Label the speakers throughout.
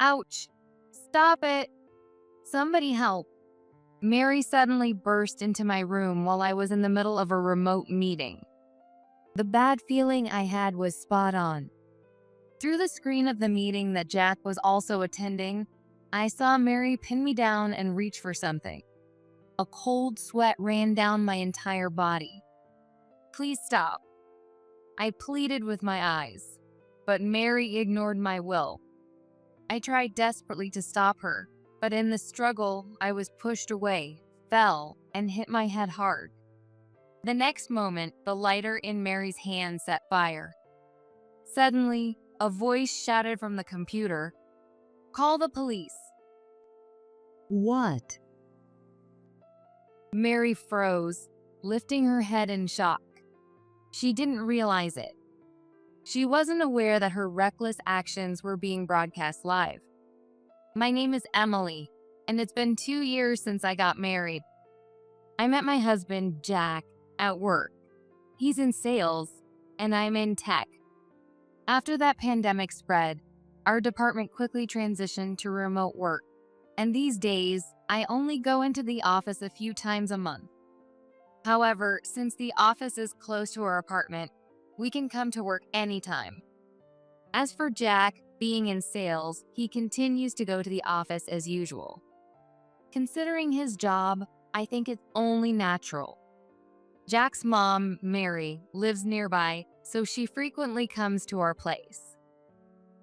Speaker 1: Ouch! Stop it! Somebody help. Mary suddenly burst into my room while I was in the middle of a remote meeting. The bad feeling I had was spot on. Through the screen of the meeting that Jack was also attending, I saw Mary pin me down and reach for something. A cold sweat ran down my entire body. Please stop. I pleaded with my eyes, but Mary ignored my will. I tried desperately to stop her, but in the struggle, I was pushed away, fell, and hit my head hard. The next moment, the lighter in Mary's hand set fire. Suddenly, a voice shouted from the computer, "Call the police."
Speaker 2: What?
Speaker 1: Mary froze, lifting her head in shock. She didn't realize it. She wasn't aware that her reckless actions were being broadcast live. My name is Emily, and it's been 2 years since I got married. I met my husband, Jack, at work. He's in sales, and I'm in tech. After that pandemic spread, our department quickly transitioned to remote work, and these days, I only go into the office a few times a month. However, since the office is close to our apartment, we can come to work anytime. As for Jack, being in sales, he continues to go to the office as usual. Considering his job, I think it's only natural. Jack's mom, Mary, lives nearby, so she frequently comes to our place.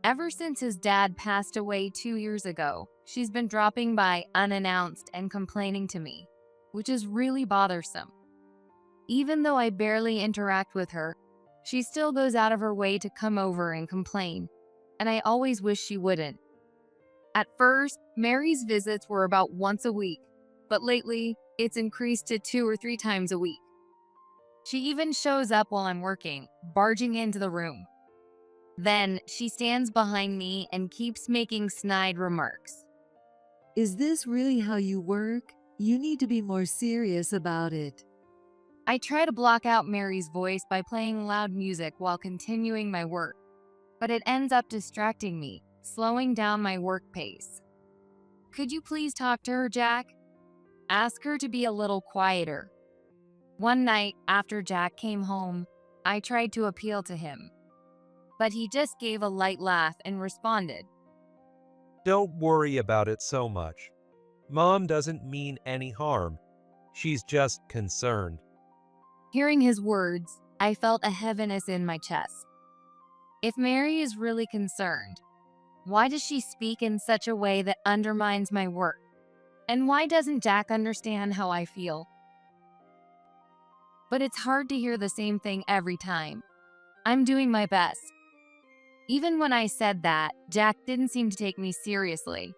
Speaker 1: Ever since his dad passed away 2 years ago, she's been dropping by unannounced and complaining to me, which is really bothersome. Even though I barely interact with her, she still goes out of her way to come over and complain, and I always wish she wouldn't. At first, Mary's visits were about once a week, but lately, it's increased to 2 or 3 times a week. She even shows up while I'm working, barging into the room. Then, she stands behind me and keeps making snide remarks.
Speaker 2: Is this really how you work? You need to be more serious about it.
Speaker 1: I try to block out Mary's voice by playing loud music while continuing my work, but it ends up distracting me, slowing down my work pace. Could you please talk to her, Jack? Ask her to be a little quieter. One night, after Jack came home, I tried to appeal to him, but he just gave a light laugh and responded.
Speaker 3: Don't worry about it so much. Mom doesn't mean any harm. She's just concerned.
Speaker 1: Hearing his words, I felt a heaviness in my chest. If Mary is really concerned, why does she speak in such a way that undermines my work? And why doesn't Jack understand how I feel? But it's hard to hear the same thing every time. I'm doing my best. Even when I said that, Jack didn't seem to take me seriously.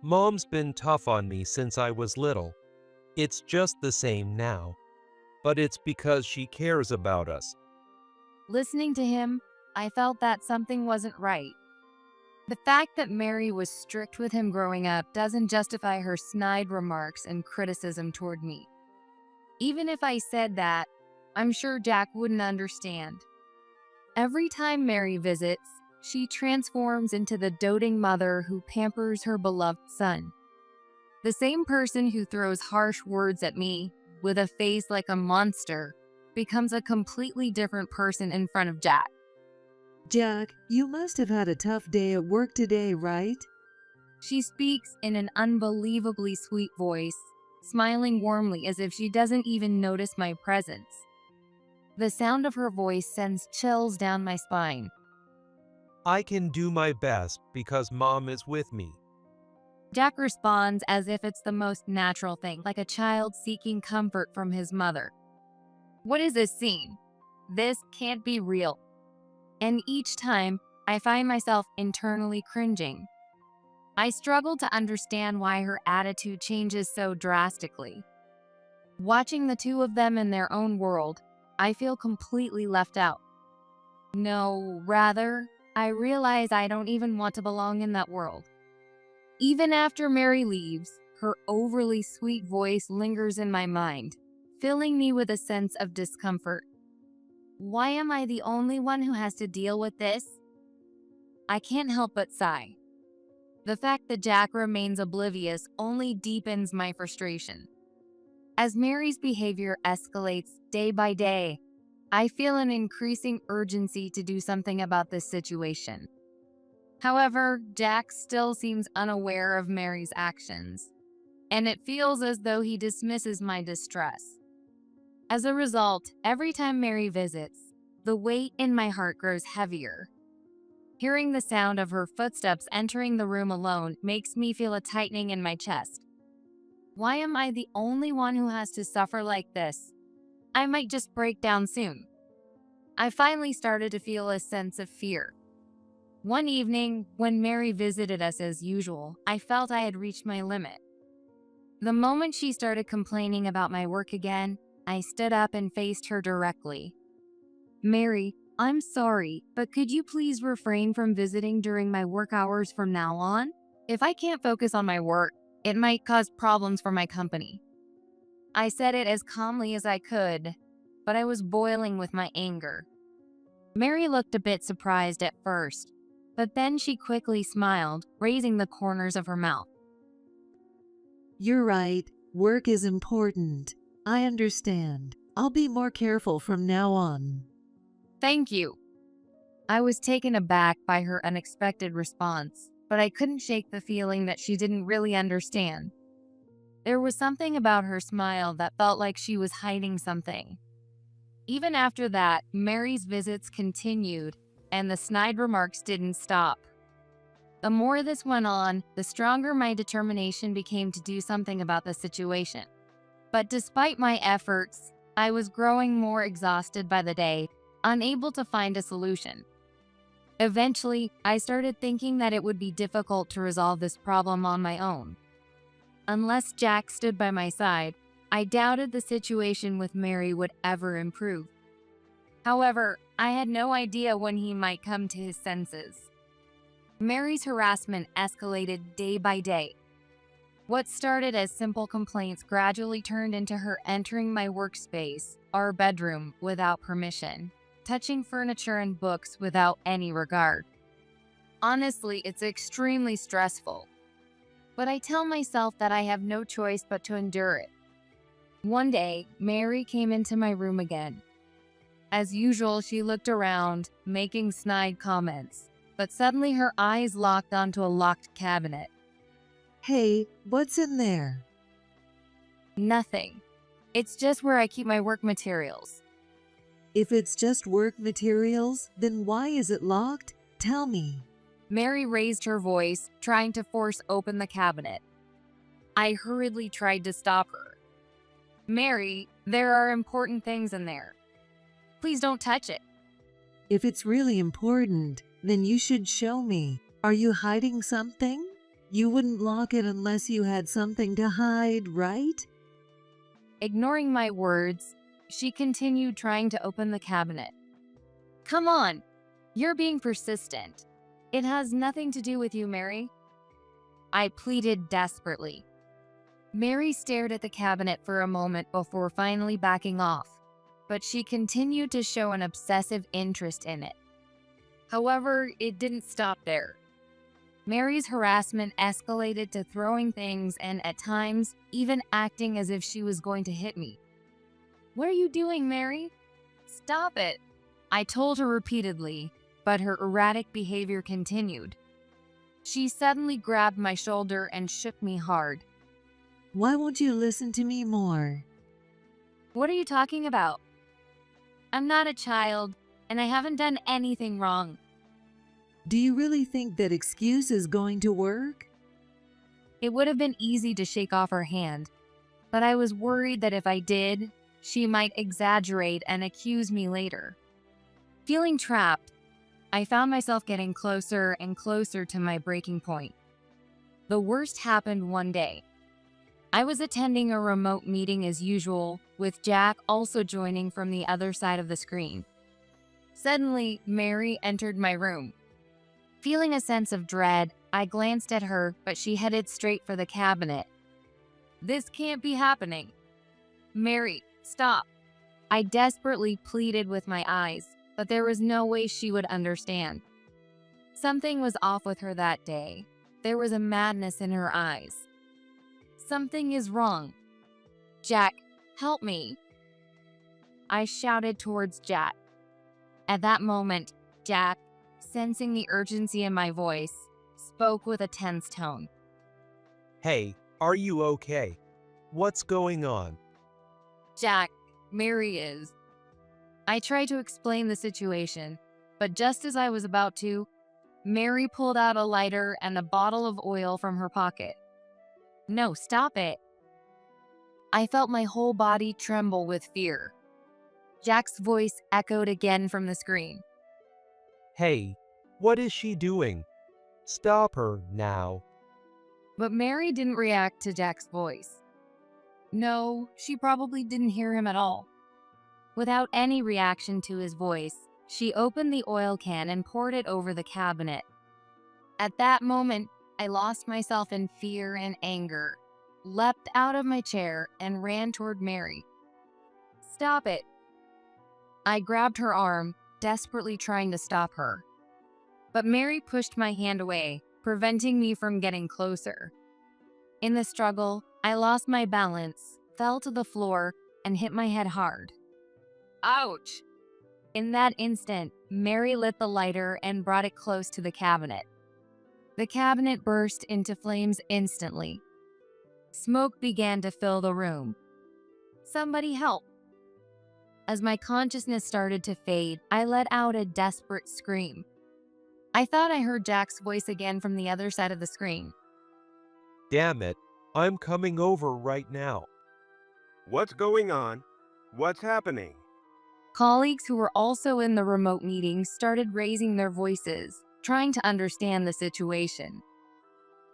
Speaker 3: Mom's been tough on me since I was little. It's just the same now. But it's because she cares about us.
Speaker 1: Listening to him, I felt that something wasn't right. The fact that Mary was strict with him growing up doesn't justify her snide remarks and criticism toward me. Even if I said that, I'm sure Jack wouldn't understand. Every time Mary visits, she transforms into the doting mother who pampers her beloved son. The same person who throws harsh words at me, with a face like a monster, becomes a completely different person in front of Jack.
Speaker 2: Jack, you must have had a tough day at work today, right?
Speaker 1: She speaks in an unbelievably sweet voice, smiling warmly as if she doesn't even notice my presence. The sound of her voice sends chills down my spine.
Speaker 3: I can do my best because Mom is with me.
Speaker 1: Jack responds as if it's the most natural thing, like a child seeking comfort from his mother. What is this scene? This can't be real. And each time, I find myself internally cringing. I struggle to understand why her attitude changes so drastically. Watching the two of them in their own world, I feel completely left out. No, rather, I realize I don't even want to belong in that world. Even after Mary leaves, her overly sweet voice lingers in my mind, filling me with a sense of discomfort. Why am I the only one who has to deal with this? I can't help but sigh. The fact that Jack remains oblivious only deepens my frustration. As Mary's behavior escalates day by day, I feel an increasing urgency to do something about this situation. However, Jack still seems unaware of Mary's actions, and it feels as though he dismisses my distress. As a result, every time Mary visits, the weight in my heart grows heavier. Hearing the sound of her footsteps entering the room alone makes me feel a tightening in my chest. Why am I the only one who has to suffer like this? I might just break down soon. I finally started to feel a sense of fear. One evening, when Mary visited us as usual, I felt I had reached my limit. The moment she started complaining about my work again, I stood up and faced her directly. "Mary, I'm sorry, but could you please refrain from visiting during my work hours from now on? If I can't focus on my work, it might cause problems for my company." I said it as calmly as I could, but I was boiling with my anger. Mary looked a bit surprised at first, but then she quickly smiled, raising the corners of her mouth.
Speaker 2: You're right. Work is important. I understand. I'll be more careful from now on.
Speaker 1: "Thank you." I was taken aback by her unexpected response, but I couldn't shake the feeling that she didn't really understand. There was something about her smile that felt like she was hiding something. Even after that, Mary's visits continued, and the snide remarks didn't stop. The more this went on, the stronger my determination became to do something about the situation. But despite my efforts, I was growing more exhausted by the day, unable to find a solution. Eventually, I started thinking that it would be difficult to resolve this problem on my own. Unless Jack stood by my side, I doubted the situation with Mary would ever improve. However, I had no idea when he might come to his senses. Mary's harassment escalated day by day. What started as simple complaints gradually turned into her entering my workspace, our bedroom, without permission, touching furniture and books without any regard. Honestly, it's extremely stressful. But I tell myself that I have no choice but to endure it. One day, Mary came into my room again. As usual, she looked around, making snide comments, but suddenly her eyes locked onto a locked cabinet.
Speaker 2: Hey, what's in there?
Speaker 1: "Nothing. It's just where I keep my work materials."
Speaker 2: If it's just work materials, then why is it locked? Tell me.
Speaker 1: Mary raised her voice, trying to force open the cabinet. I hurriedly tried to stop her. "Mary, there are important things in there. Please don't touch it."
Speaker 2: If it's really important, then you should show me. Are you hiding something? You wouldn't lock it unless you had something to hide, right?
Speaker 1: Ignoring my words, she continued trying to open the cabinet. "Come on, you're being persistent. It has nothing to do with you, Mary." I pleaded desperately. Mary stared at the cabinet for a moment before finally backing off, but she continued to show an obsessive interest in it. However, it didn't stop there. Mary's harassment escalated to throwing things and, at times, even acting as if she was going to hit me. "What are you doing, Mary? Stop it!" I told her repeatedly, but her erratic behavior continued. She suddenly grabbed my shoulder and shook me hard.
Speaker 2: Why won't you listen to me more?
Speaker 1: "What are you talking about? I'm not a child, and I haven't done anything wrong."
Speaker 2: Do you really think that excuse is going to work?
Speaker 1: It would have been easy to shake off her hand, but I was worried that if I did, she might exaggerate and accuse me later. Feeling trapped, I found myself getting closer and closer to my breaking point. The worst happened one day. I was attending a remote meeting as usual, with Jack also joining from the other side of the screen. Suddenly, Mary entered my room. Feeling a sense of dread, I glanced at her, but she headed straight for the cabinet. "This can't be happening. Mary, stop." I desperately pleaded with my eyes, but there was no way she would understand. Something was off with her that day. there was a madness in her eyes. Something is wrong. Jack, help me. I shouted towards Jack. At that moment, Jack, sensing the urgency in my voice, spoke with a tense tone.
Speaker 3: Hey, are you okay? What's going on?
Speaker 1: Jack, Mary is. I tried to explain the situation, but just as I was about to, Mary pulled out a lighter and a bottle of oil from her pocket. No, stop it. I felt my whole body tremble with fear. Jack's voice echoed again from the screen.
Speaker 3: Hey, what is she doing? Stop her now.
Speaker 1: But Mary didn't react to Jack's voice. No, she probably didn't hear him at all. Without any reaction to his voice, she opened the oil can and poured it over the cabinet. At that moment, I lost myself in fear and anger, leapt out of my chair, and ran toward Mary. Stop it. I grabbed her arm, desperately trying to stop her. But Mary pushed my hand away, preventing me from getting closer. In the struggle, I lost my balance, fell to the floor, and hit my head hard. Ouch! In that instant, Mary lit the lighter and brought it close to the cabinet. The cabinet burst into flames instantly. Smoke began to fill the room. Somebody help! As my consciousness started to fade, I let out a desperate scream. I thought I heard Jack's voice again from the other side of the screen.
Speaker 3: Damn it, I'm coming over right now.
Speaker 4: What's going on? What's happening?
Speaker 1: Colleagues who were also in the remote meeting started raising their voices, trying to understand the situation.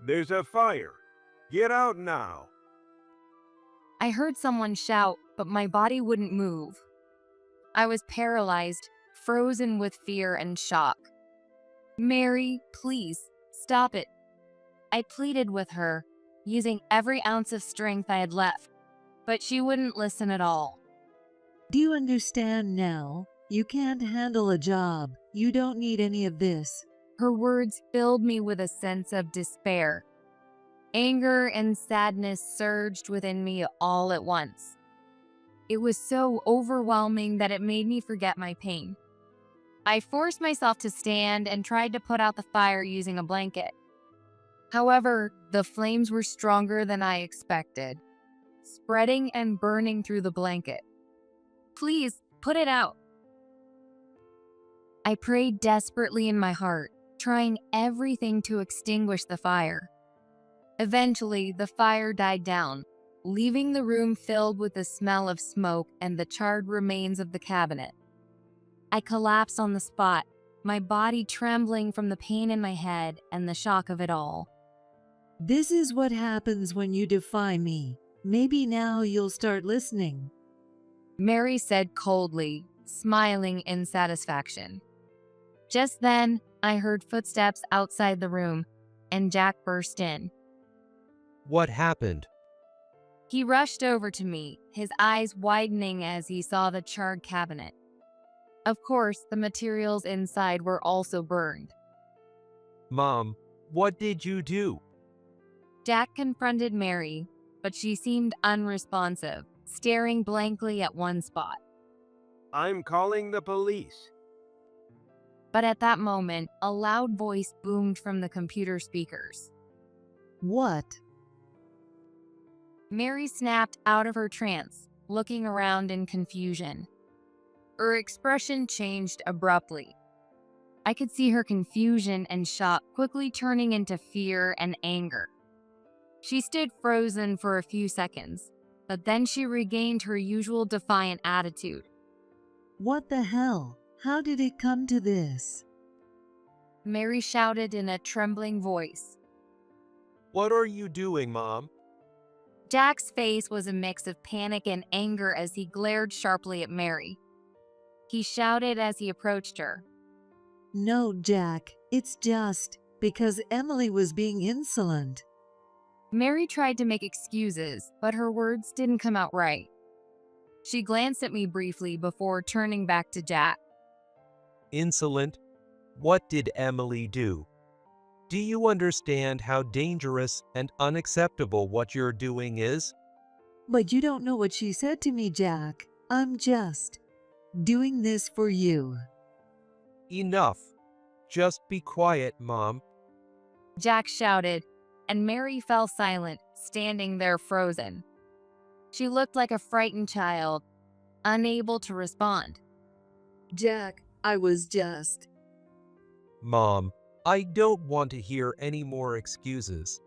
Speaker 4: There's a fire. Get out now.
Speaker 1: I heard someone shout, but my body wouldn't move. I was paralyzed, frozen with fear and shock. Mary, please, stop it. I pleaded with her, using every ounce of strength I had left, but she wouldn't listen at all.
Speaker 2: Do you understand now? You can't handle a job. You don't need any of this.
Speaker 1: Her words filled me with a sense of despair. Anger and sadness surged within me all at once. It was so overwhelming that it made me forget my pain. I forced myself to stand and tried to put out the fire using a blanket. However, the flames were stronger than I expected, spreading and burning through the blanket. Please, put it out. I prayed desperately in my heart, trying everything to extinguish the fire. Eventually, the fire died down, leaving the room filled with the smell of smoke and the charred remains of the cabinet. I collapsed on the spot, my body trembling from the pain in my head and the shock of it all.
Speaker 2: This is what happens when you defy me. Maybe now you'll start listening.
Speaker 1: Mary said coldly, smiling in satisfaction. Just then, I heard footsteps outside the room, and Jack burst in.
Speaker 3: What happened?
Speaker 1: He rushed over to me, his eyes widening as he saw the charred cabinet. Of course, the materials inside were also burned.
Speaker 3: Mom, what did you do?
Speaker 1: Jack confronted Mary, but she seemed unresponsive, staring blankly at one spot.
Speaker 4: I'm calling the police.
Speaker 1: But at that moment, a loud voice boomed from the computer speakers.
Speaker 2: What?
Speaker 1: Mary snapped out of her trance, looking around in confusion. Her expression changed abruptly. I could see her confusion and shock quickly turning into fear and anger. She stood frozen for a few seconds, but then she regained her usual defiant attitude.
Speaker 2: What the hell? How did it come to this?
Speaker 1: Mary shouted in a trembling voice.
Speaker 3: What are you doing, Mom?
Speaker 1: Jack's face was a mix of panic and anger as he glared sharply at Mary. He shouted as he approached her.
Speaker 2: No, Jack, it's just because Emily was being insolent.
Speaker 1: Mary tried to make excuses, but her words didn't come out right. She glanced at me briefly before turning back to Jack.
Speaker 3: Insolent? What did Emily do? Do you understand how dangerous and unacceptable what you're doing is?
Speaker 2: But you don't know what she said to me, Jack. I'm just doing this for you.
Speaker 3: Enough. Just be quiet, Mom.
Speaker 1: Jack shouted, and Mary fell silent, standing there frozen. She looked like a frightened child, unable to respond.
Speaker 2: Jack, I was just.
Speaker 3: Mom, I don't want to hear any more excuses.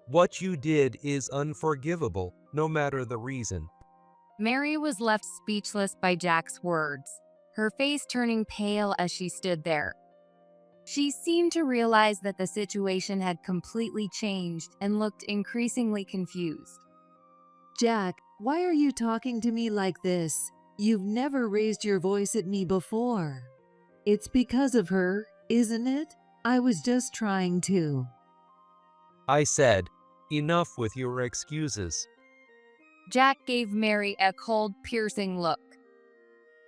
Speaker 3: What you did is unforgivable, no matter the reason.
Speaker 1: Mary was left speechless by Jack's words, her face turning pale as she stood there. She seemed to realize that the situation had completely changed and looked increasingly confused.
Speaker 2: Jack, why are you talking to me like this? You've never raised your voice at me before. It's because of her, isn't it? I was just trying to.
Speaker 3: I said, enough with your excuses.
Speaker 1: Jack gave Mary a cold, piercing look.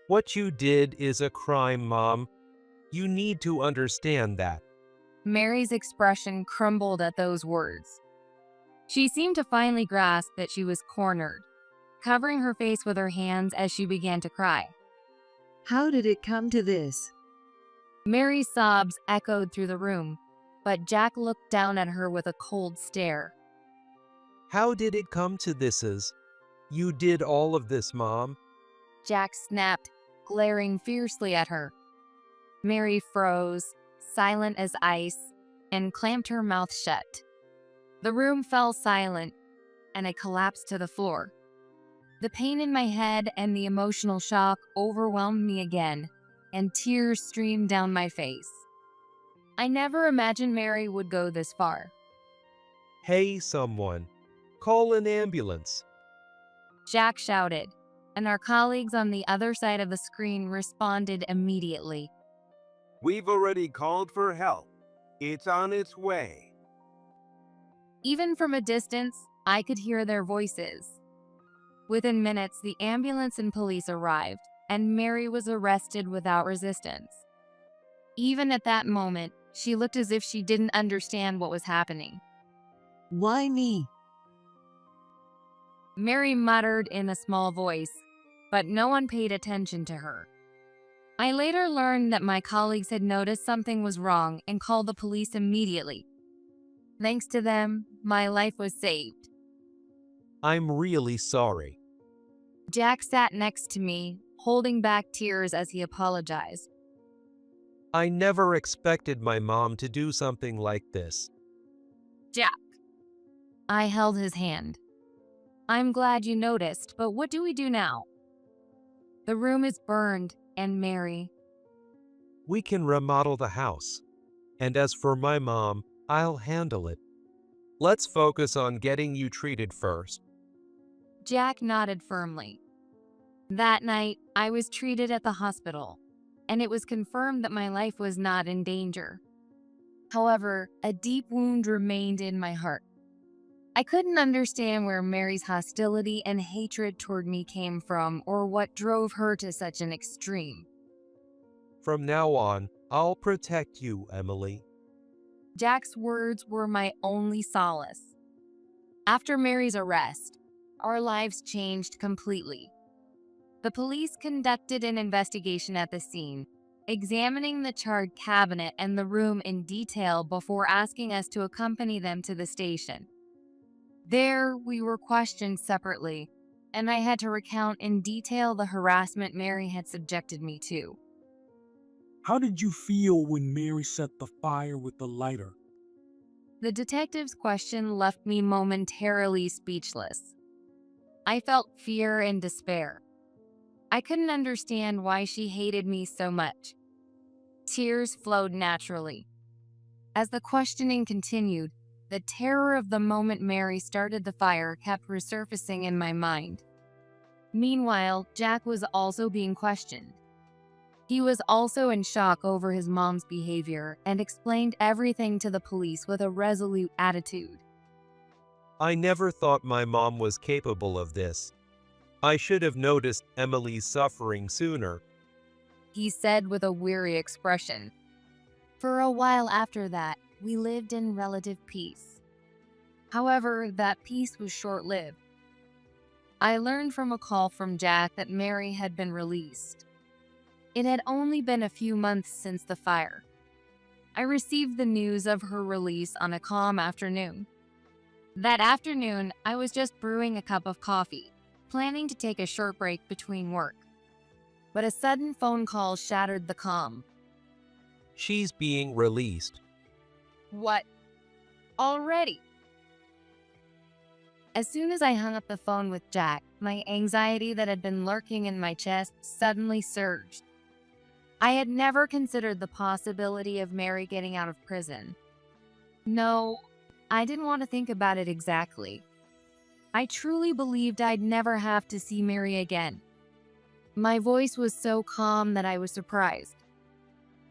Speaker 3: What you did is a crime, Mom. You need to understand that.
Speaker 1: Mary's expression crumbled at those words. She seemed to finally grasp that she was cornered, covering her face with her hands as she began to cry.
Speaker 2: How did it come to this?
Speaker 1: Mary's sobs echoed through the room, but Jack looked down at her with a cold stare.
Speaker 3: How did it come to this? You did all of this, Mom.
Speaker 1: Jack snapped, glaring fiercely at her. Mary froze, silent as ice, and clamped her mouth shut. The room fell silent, and I collapsed to the floor. The pain in my head and the emotional shock overwhelmed me again, and tears streamed down my face. I never imagined Mary would go this far.
Speaker 3: Hey, someone. Call an ambulance.
Speaker 1: Jack shouted, and our colleagues on the other side of the screen responded immediately.
Speaker 4: We've already called for help. It's on its way.
Speaker 1: Even from a distance, I could hear their voices. Within minutes, the ambulance and police arrived, and Mary was arrested without resistance. Even at that moment, she looked as if she didn't understand what was happening.
Speaker 2: Why me?
Speaker 1: Mary muttered in a small voice, but no one paid attention to her. I later learned that my colleagues had noticed something was wrong and called the police immediately. Thanks to them, my life was saved.
Speaker 3: I'm really sorry.
Speaker 1: Jack sat next to me, holding back tears as he apologized.
Speaker 3: I never expected my mom to do something like this.
Speaker 1: Jack. I held his hand. I'm glad you noticed, but what do we do now? The room is burned, and Mary.
Speaker 3: We can remodel the house. And as for my mom, I'll handle it. Let's focus on getting you treated first.
Speaker 1: Jack nodded firmly. That night, I was treated at the hospital, and it was confirmed that my life was not in danger. However, a deep wound remained in my heart. I couldn't understand where Mary's hostility and hatred toward me came from or what drove her to such an extreme.
Speaker 3: From now on, I'll protect you, Emily.
Speaker 1: Jack's words were my only solace. After Mary's arrest, our lives changed completely. The police conducted an investigation at the scene, examining the charred cabinet and the room in detail before asking us to accompany them to the station. There, we were questioned separately, and I had to recount in detail the harassment Mary had subjected me to.
Speaker 5: How did you feel when Mary set the fire with the lighter?
Speaker 1: The detective's question left me momentarily speechless. I felt fear and despair. I couldn't understand why she hated me so much. Tears flowed naturally. As the questioning continued, the terror of the moment Mary started the fire kept resurfacing in my mind. Meanwhile, Jack was also being questioned. He was also in shock over his mom's behavior and explained everything to the police with a resolute attitude.
Speaker 3: I never thought my mom was capable of this. I should have noticed Emily's suffering sooner.
Speaker 1: He said with a weary expression. For a while after that, we lived in relative peace. However, that peace was short-lived. I learned from a call from Jack that Mary had been released. It had only been a few months since the fire. I received the news of her release on a calm afternoon. That afternoon, I was just brewing a cup of coffee, planning to take a short break between work. But a sudden phone call shattered the calm.
Speaker 3: She's being released.
Speaker 1: What? Already? As soon as I hung up the phone with Jack, my anxiety that had been lurking in my chest suddenly surged. I had never considered the possibility of Mary getting out of prison. No, I didn't want to think about it exactly. I truly believed I'd never have to see Mary again. My voice was so calm that I was surprised.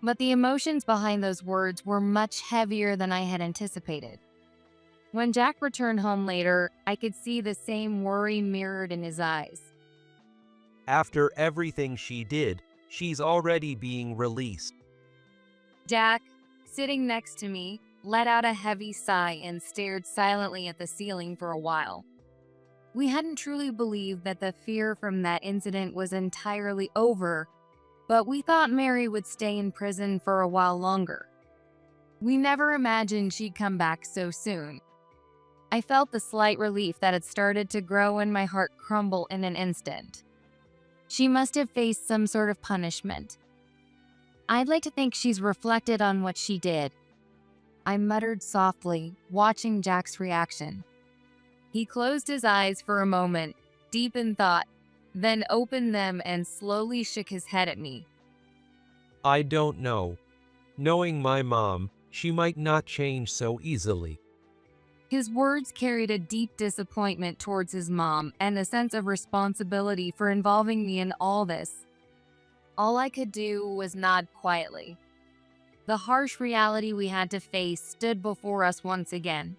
Speaker 1: But the emotions behind those words were much heavier than I had anticipated. When Jack returned home later, I could see the same worry mirrored in his eyes.
Speaker 3: After everything she did, she's already being released.
Speaker 1: Jack, sitting next to me, let out a heavy sigh and stared silently at the ceiling for a while. We hadn't truly believed that the fear from that incident was entirely over, but we thought Mary would stay in prison for a while longer. We never imagined she'd come back so soon. I felt the slight relief that had started to grow and my heart crumble in an instant. She must have faced some sort of punishment. I'd like to think she's reflected on what she did. I muttered softly, watching Jack's reaction. He closed his eyes for a moment, deep in thought, then opened them and slowly shook his head at me.
Speaker 3: I don't know. Knowing my mom, she might not change so easily.
Speaker 1: His words carried a deep disappointment towards his mom and a sense of responsibility for involving me in all this. All I could do was nod quietly. The harsh reality we had to face stood before us once again.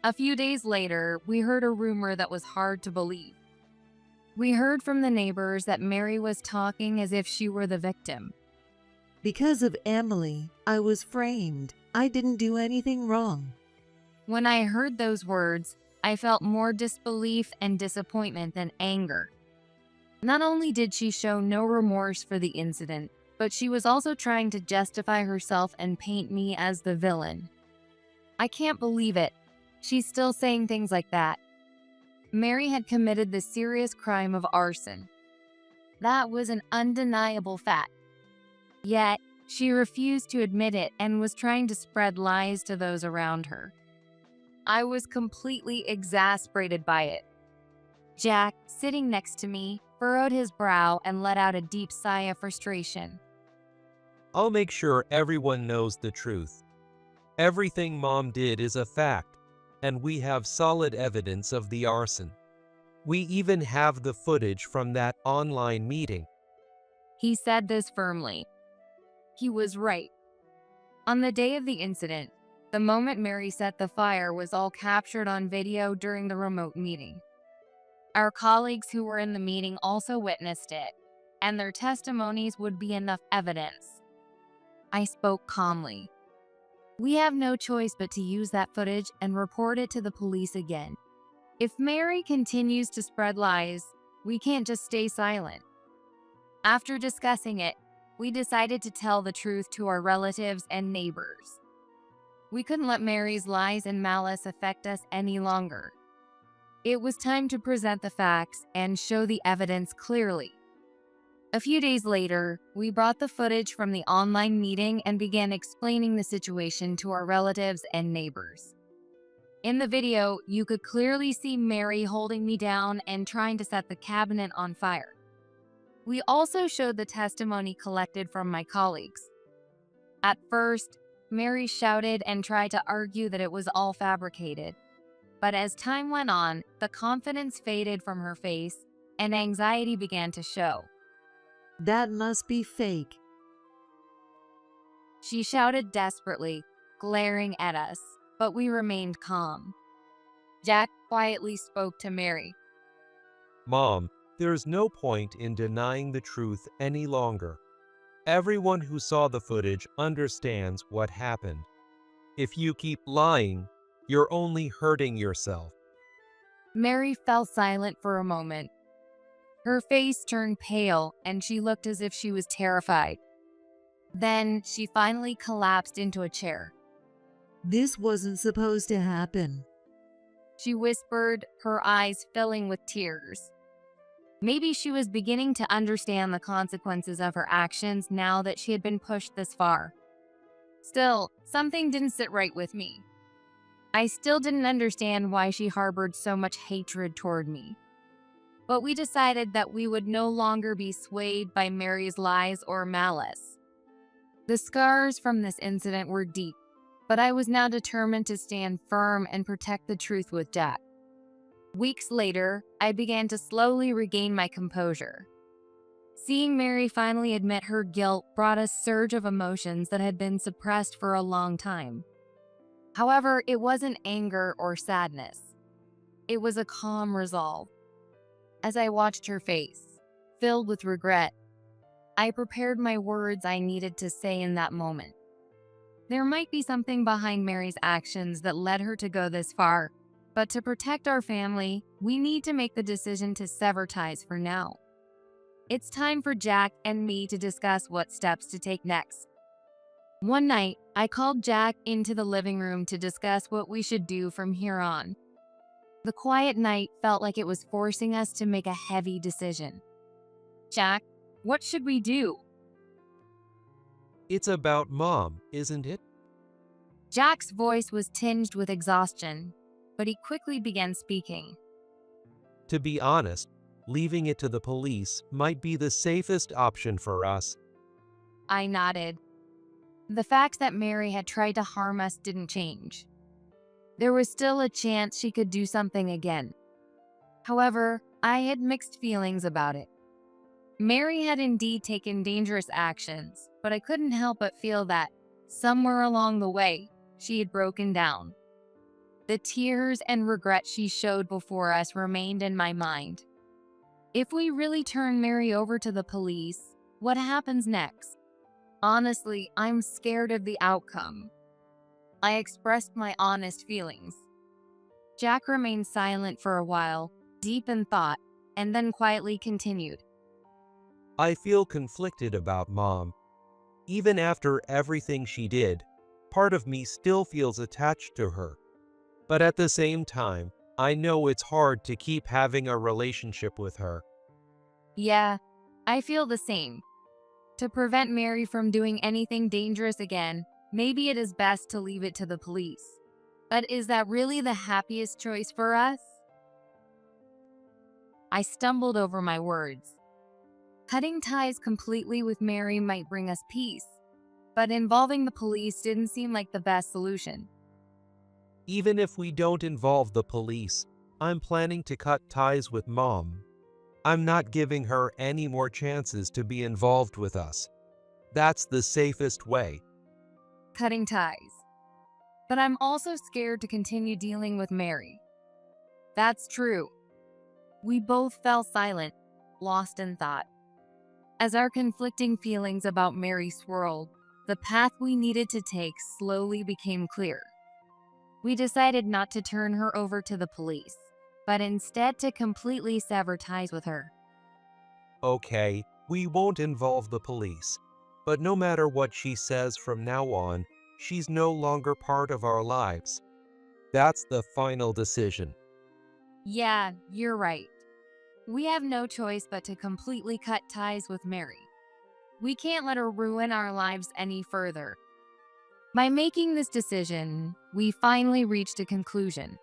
Speaker 1: A few days later, we heard a rumor that was hard to believe. We heard from the neighbors that Mary was talking as if she were the victim.
Speaker 2: Because of Emily, I was framed. I didn't do anything wrong.
Speaker 1: When I heard those words, I felt more disbelief and disappointment than anger. Not only did she show no remorse for the incident, but she was also trying to justify herself and paint me as the villain. I can't believe it. She's still saying things like that. Mary had committed the serious crime of arson. That was an undeniable fact. Yet, she refused to admit it and was trying to spread lies to those around her. I was completely exasperated by it. Jack, sitting next to me, furrowed his brow and let out a deep sigh of frustration.
Speaker 3: I'll make sure everyone knows the truth. Everything Mom did is a fact, and we have solid evidence of the arson. We even have the footage from that online meeting.
Speaker 1: He said this firmly. He was right. On the day of the incident, the moment Mary set the fire was all captured on video during the remote meeting. Our colleagues who were in the meeting also witnessed it, and their testimonies would be enough evidence. I spoke calmly. We have no choice but to use that footage and report it to the police again. If Mary continues to spread lies, we can't just stay silent. After discussing it, we decided to tell the truth to our relatives and neighbors. We couldn't let Mary's lies and malice affect us any longer. It was time to present the facts and show the evidence clearly. A few days later, we brought the footage from the online meeting and began explaining the situation to our relatives and neighbors. In the video, you could clearly see Mary holding me down and trying to set the cabinet on fire. We also showed the testimony collected from my colleagues. At first, Mary shouted and tried to argue that it was all fabricated. But as time went on, the confidence faded from her face and anxiety began to show.
Speaker 2: That must be fake.
Speaker 1: She shouted desperately, glaring at us, but we remained calm. Jack quietly spoke to Mary.
Speaker 3: Mom, there's no point in denying the truth any longer. Everyone who saw the footage understands what happened. If you keep lying, you're only hurting yourself.
Speaker 1: Mary fell silent for a moment. Her face turned pale and she looked as if she was terrified. Then she finally collapsed into a chair.
Speaker 2: This wasn't supposed to happen.
Speaker 1: She whispered, her eyes filling with tears. Maybe she was beginning to understand the consequences of her actions now that she had been pushed this far. Still, something didn't sit right with me. I still didn't understand why she harbored so much hatred toward me. But we decided that we would no longer be swayed by Mary's lies or malice. The scars from this incident were deep, but I was now determined to stand firm and protect the truth with Jack. Weeks later, I began to slowly regain my composure. Seeing Mary finally admit her guilt brought a surge of emotions that had been suppressed for a long time. However, it wasn't anger or sadness. It was a calm resolve. As I watched her face, filled with regret, I prepared my words I needed to say in that moment. There might be something behind Mary's actions that led her to go this far, but to protect our family, we need to make the decision to sever ties for now. It's time for Jack and me to discuss what steps to take next. One night, I called Jack into the living room to discuss what we should do from here on. The quiet night felt like it was forcing us to make a heavy decision. Jack, what should we do?
Speaker 3: It's about Mom, isn't it?
Speaker 1: Jack's voice was tinged with exhaustion, but he quickly began speaking.
Speaker 3: To be honest, leaving it to the police might be the safest option for us.
Speaker 1: I nodded. The fact that Mary had tried to harm us didn't change. There was still a chance she could do something again. However, I had mixed feelings about it. Mary had indeed taken dangerous actions, but I couldn't help but feel that, somewhere along the way, she had broken down. The tears and regret she showed before us remained in my mind. If we really turn Mary over to the police, what happens next? Honestly, I'm scared of the outcome. I expressed my honest feelings. Jack remained silent for a while, deep in thought, and then quietly continued.
Speaker 3: I feel conflicted about Mom. Even after everything she did, part of me still feels attached to her. But at the same time, I know it's hard to keep having a relationship with her.
Speaker 1: Yeah, I feel the same. To prevent Mary from doing anything dangerous again, maybe it is best to leave it to the police. But is that really the happiest choice for us? I stumbled over my words. Cutting ties completely with Mary might bring us peace, but involving the police didn't seem like the best solution.
Speaker 3: Even if we don't involve the police, I'm planning to cut ties with Mom. I'm not giving her any more chances to be involved with us. That's the safest way.
Speaker 1: Cutting ties. But I'm also scared to continue dealing with Mary. That's true. We both fell silent, lost in thought. As our conflicting feelings about Mary swirled, the path we needed to take slowly became clear. We decided not to turn her over to the police, but instead to completely sever ties with her.
Speaker 3: Okay, we won't involve the police. But no matter what she says from now on, she's no longer part of our lives. That's the final decision.
Speaker 1: Yeah, you're right. We have no choice but to completely cut ties with Mary. We can't let her ruin our lives any further. By making this decision, we finally reached a conclusion.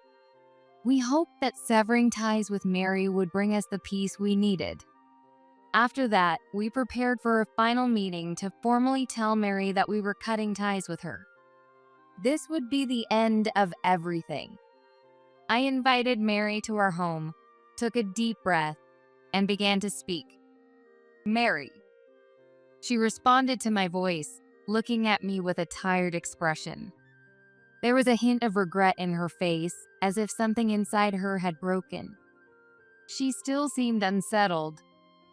Speaker 1: We hoped that severing ties with Mary would bring us the peace we needed. After that, we prepared for a final meeting to formally tell Mary that we were cutting ties with her. This would be the end of everything. I invited Mary to our home, took a deep breath, and began to speak. Mary. She responded to my voice, looking at me with a tired expression. There was a hint of regret in her face, as if something inside her had broken. She still seemed unsettled,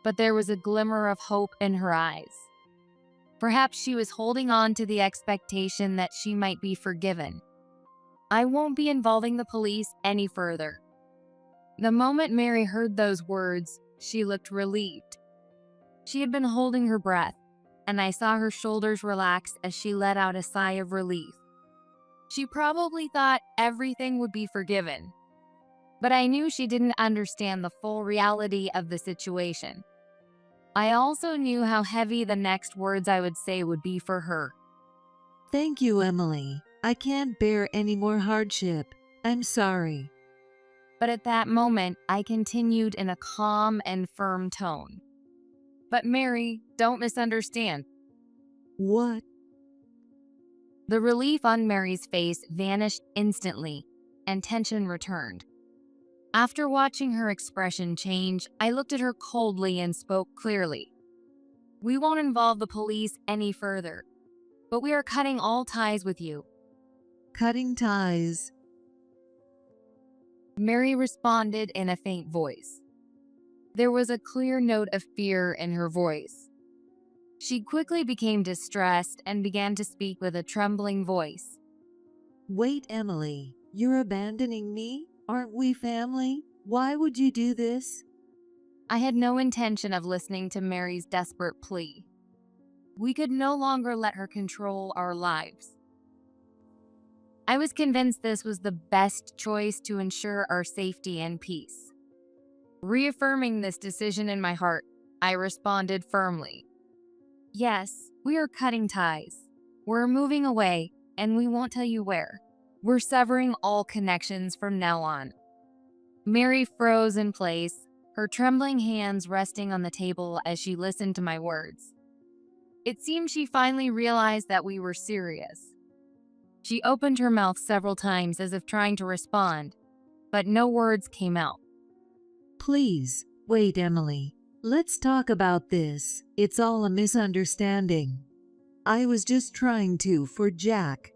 Speaker 1: but there was a glimmer of hope in her eyes. Perhaps she was holding on to the expectation that she might be forgiven. I won't be involving the police any further. The moment Mary heard those words, she looked relieved. She had been holding her breath, and I saw her shoulders relax as she let out a sigh of relief. She probably thought everything would be forgiven, but I knew she didn't understand the full reality of the situation. I also knew how heavy the next words I would say would be for her.
Speaker 2: Thank you, Emily. I can't bear any more hardship. I'm sorry.
Speaker 1: But at that moment, I continued in a calm and firm tone. But Mary, don't misunderstand.
Speaker 2: What?
Speaker 1: The relief on Mary's face vanished instantly, and tension returned. After watching her expression change, I looked at her coldly and spoke clearly. We won't involve the police any further, but we are cutting all ties with you.
Speaker 2: Cutting ties.
Speaker 1: Mary responded in a faint voice. There was a clear note of fear in her voice. She quickly became distressed and began to speak with a trembling voice.
Speaker 2: Wait, Emily. You're abandoning me? Aren't we family? Why would you do this?
Speaker 1: I had no intention of listening to Mary's desperate plea. We could no longer let her control our lives. I was convinced this was the best choice to ensure our safety and peace. Reaffirming this decision in my heart, I responded firmly. Yes, we are cutting ties. We're moving away, and we won't tell you where. We're severing all connections from now on. Mary froze in place, her trembling hands resting on the table as she listened to my words. It seemed she finally realized that we were serious. She opened her mouth several times as if trying to respond, but no words came out.
Speaker 2: Please, wait, Emily. Let's talk about this. It's all a misunderstanding. I was just trying to for Jack.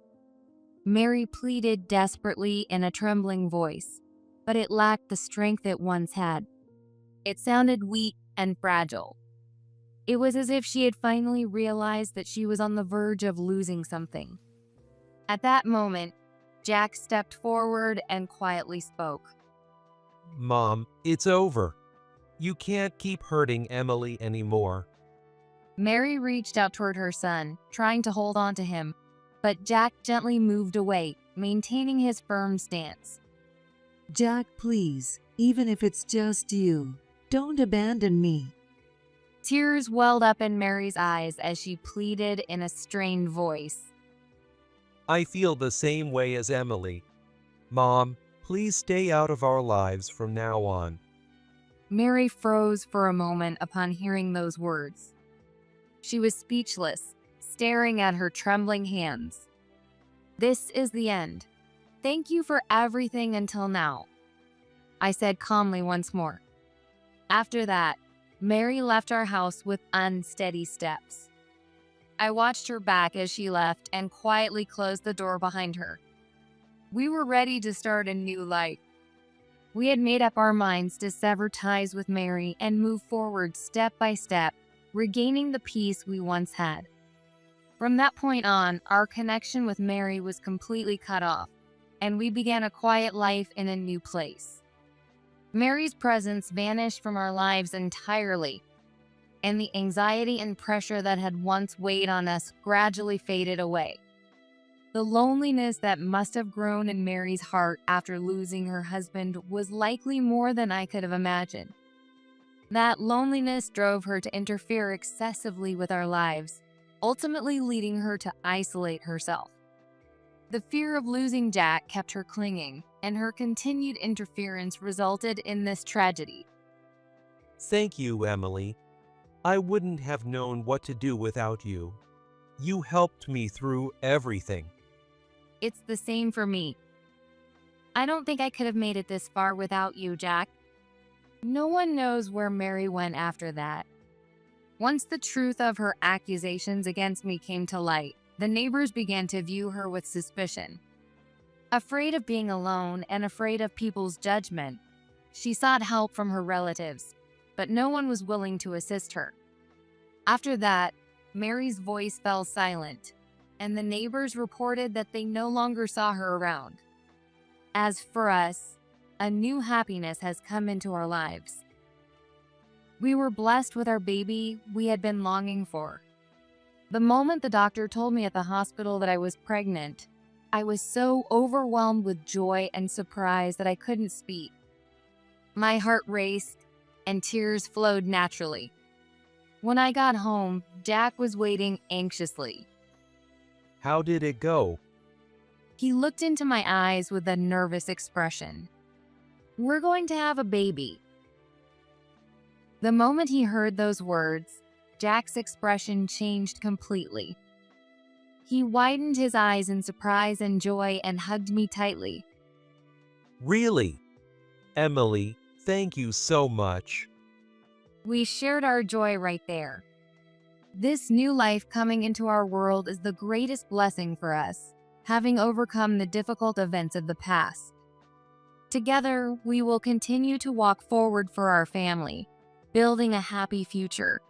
Speaker 1: Mary pleaded desperately in a trembling voice, but it lacked the strength it once had. It sounded weak and fragile. It was as if she had finally realized that she was on the verge of losing something. At that moment, Jack stepped forward and quietly spoke.
Speaker 3: Mom, it's over. You can't keep hurting Emily anymore.
Speaker 1: Mary reached out toward her son, trying to hold on to him, but Jack gently moved away, maintaining his firm stance.
Speaker 2: Jack, please, even if it's just you, don't abandon me.
Speaker 1: Tears welled up in Mary's eyes as she pleaded in a strained voice.
Speaker 3: I feel the same way as Emily. Mom, please stay out of our lives from now on.
Speaker 1: Mary froze for a moment upon hearing those words. She was speechless, staring at her trembling hands. This is the end. Thank you for everything until now, I said calmly once more. After that, Mary left our house with unsteady steps. I watched her back as she left and quietly closed the door behind her. We were ready to start a new life. We had made up our minds to sever ties with Mary and move forward step by step, regaining the peace we once had. From that point on, our connection with Mary was completely cut off, and we began a quiet life in a new place. Mary's presence vanished from our lives entirely, and the anxiety and pressure that had once weighed on us gradually faded away. The loneliness that must have grown in Mary's heart after losing her husband was likely more than I could have imagined. That loneliness drove her to interfere excessively with our lives, ultimately leading her to isolate herself. The fear of losing Jack kept her clinging, and her continued interference resulted in this tragedy.
Speaker 3: Thank you, Emily. I wouldn't have known what to do without you. You helped me through everything.
Speaker 1: It's the same for me. I don't think I could have made it this far without you, Jack. No one knows where Mary went after that. Once the truth of her accusations against me came to light, the neighbors began to view her with suspicion. Afraid of being alone and afraid of people's judgment, she sought help from her relatives, but no one was willing to assist her. After that, Mary's voice fell silent, and the neighbors reported that they no longer saw her around. As for us, a new happiness has come into our lives. We were blessed with our baby we had been longing for. The moment the doctor told me at the hospital that I was pregnant, I was so overwhelmed with joy and surprise that I couldn't speak. My heart raced, and tears flowed naturally. When I got home, Jack was waiting anxiously.
Speaker 3: How did it go?
Speaker 1: He looked into my eyes with a nervous expression. "We're going to have a baby." The moment he heard those words, Jack's expression changed completely. He widened his eyes in surprise and joy and hugged me tightly.
Speaker 3: Really? Emily, thank you so much.
Speaker 1: We shared our joy right there. This new life coming into our world is the greatest blessing for us, having overcome the difficult events of the past. Together, we will continue to walk forward for our family, building a happy future.